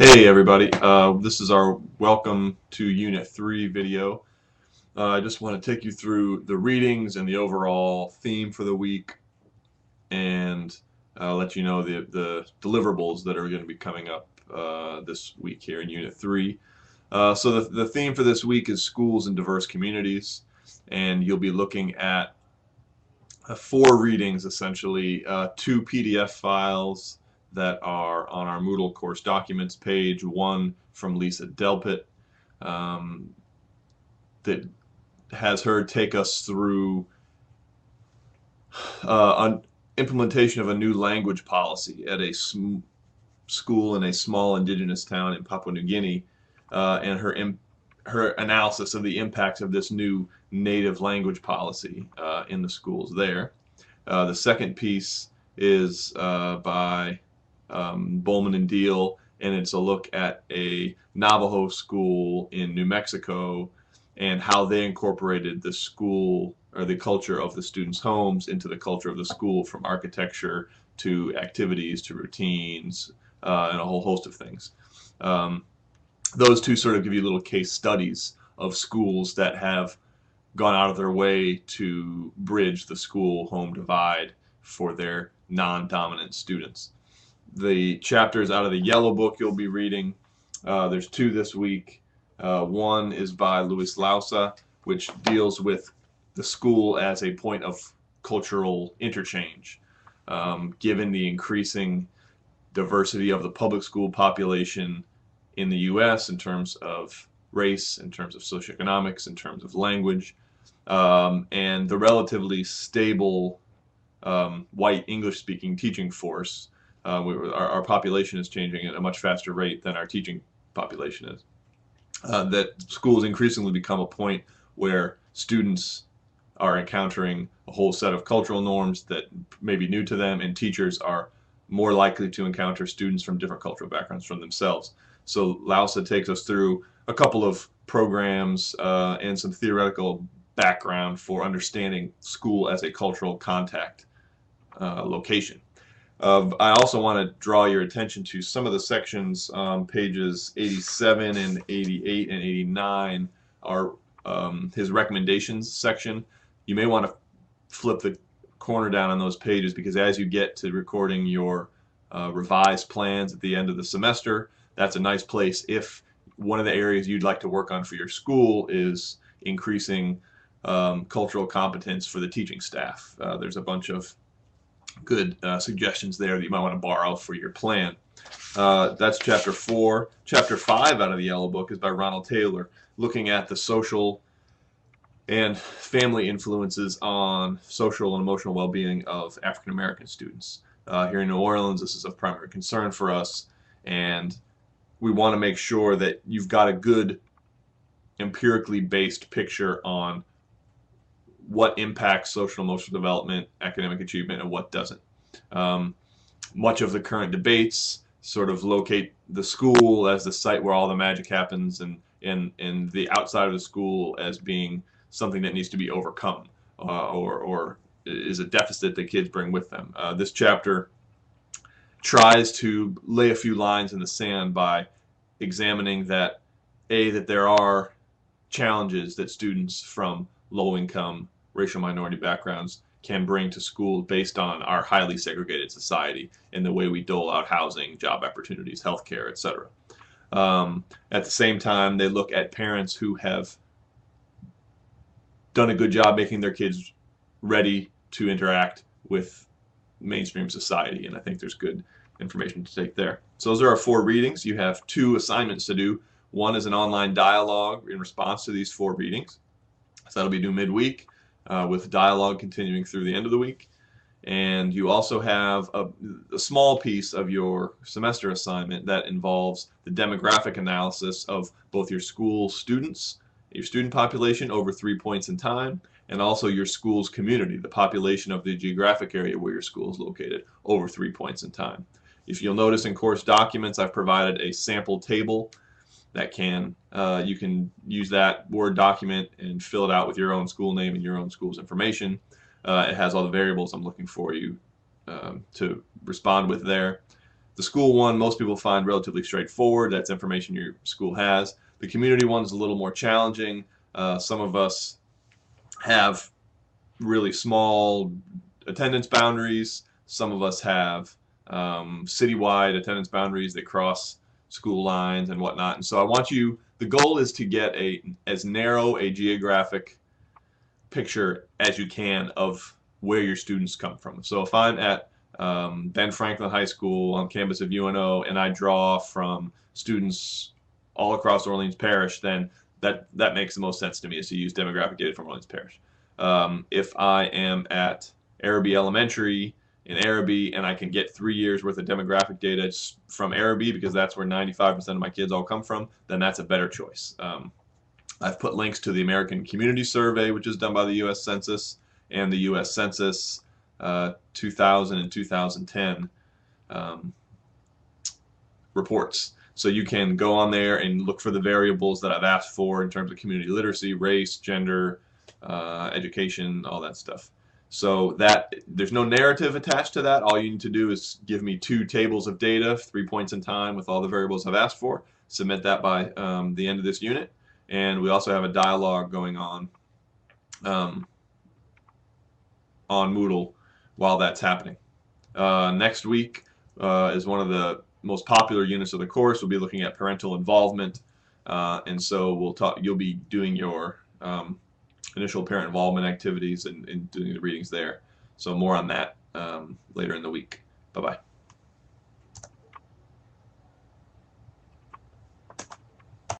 Hey everybody, this is our welcome to Unit 3 video. I just want to take you through the readings and the overall theme for the week and let you know the deliverables that are going to be coming up this week here in Unit 3. So the theme for this week is schools in diverse communities, and you'll be looking at four readings essentially, two PDF files that are on our Moodle course documents page, one from Lisa Delpit um, that has her take us through an implementation of a new language policy at a school in a small indigenous town in Papua New Guinea, and her analysis of the impact of this new native language policy in the schools there. The second piece is by Bowman and Deal, and it's a look at a Navajo school in New Mexico and how they incorporated the school or the culture of the students' homes into the culture of the school, from architecture to activities to routines and a whole host of things. Those two sort of give you little case studies of schools that have gone out of their way to bridge the school-home divide for their non-dominant students. The chapters out of the yellow book you'll be reading, there's two this week. One is by Luis Lausa, which deals with the school as a point of cultural interchange. Given the increasing diversity of the public school population in the U.S. in terms of race, in terms of socioeconomics, in terms of language, and the relatively stable white English-speaking teaching force. Our population is changing at a much faster rate than our teaching population is. That schools increasingly become a point where students are encountering a whole set of cultural norms that may be new to them, and teachers are more likely to encounter students from different cultural backgrounds from themselves. So Lausa takes us through a couple of programs and some theoretical background for understanding school as a cultural contact location. I also want to draw your attention to some of the sections, pages 87 and 88 and 89 are his recommendations section. You may want to flip the corner down on those pages, because as you get to recording your revised plans at the end of the semester, that's a nice place if one of the areas you'd like to work on for your school is increasing cultural competence for the teaching staff. There's a bunch of good suggestions there that you might want to borrow for your plan. That's chapter 4. Chapter 5 out of the yellow book is by Ronald Taylor, looking at the social and family influences on social and emotional well-being of African American students. Here in New Orleans, this is of primary concern for us, and we want to make sure that you've got a good empirically based picture on what impacts social and emotional development, academic achievement, and what doesn't. Much of the current debates sort of locate the school as the site where all the magic happens, and the outside of the school as being something that needs to be overcome or is a deficit that kids bring with them. This chapter tries to lay a few lines in the sand by examining that there are challenges that students from low-income, racial minority backgrounds can bring to school based on our highly segregated society and the way we dole out housing, job opportunities, healthcare, etc. At the same time, they look at parents who have done a good job making their kids ready to interact with mainstream society, and I think there's good information to take there. So those are our four readings. You have two assignments to do. One is an online dialogue in response to these four readings. So that'll be due midweek, with dialogue continuing through the end of the week. And you also have a small piece of your semester assignment that involves the demographic analysis of both your school students, your student population over 3 points in time, and also your school's community, the population of the geographic area where your school is located, over 3 points in time. If you'll notice in course documents, I've provided a sample table that you can use that Word document and fill it out with your own school name and your own school's information. It has all the variables I'm looking for you to respond with there. The school one, most people find relatively straightforward. That's information your school has. The community one is a little more challenging. Some of us have really small attendance boundaries. Some of us have citywide attendance boundaries that cross school lines and whatnot. And so I want you, the goal is to get as narrow a geographic picture as you can of where your students come from. So if I'm at Ben Franklin High School on campus of UNO and I draw from students all across Orleans Parish, then that makes the most sense to me, is to use demographic data from Orleans Parish. If I am at Araby Elementary in Araby and I can get 3 years worth of demographic data from Araby because that's where 95% of my kids all come from, then that's a better choice. I've put links to the American Community Survey, which is done by the U.S. Census, and the U.S. Census 2000 and 2010 reports. So you can go on there and look for the variables that I've asked for in terms of community literacy, race, gender, education, all that stuff. So that there's no narrative attached to that. All you need to do is give me 2 tables of data, 3 points in time with all the variables I've asked for. Submit that by the end of this unit. And we also have a dialogue going on Moodle while that's happening. Next week is one of the most popular units of the course. We'll be looking at parental involvement, and so we'll talk. You'll be doing your initial parent involvement activities and doing the readings there. So more on that later in the week. Bye-bye.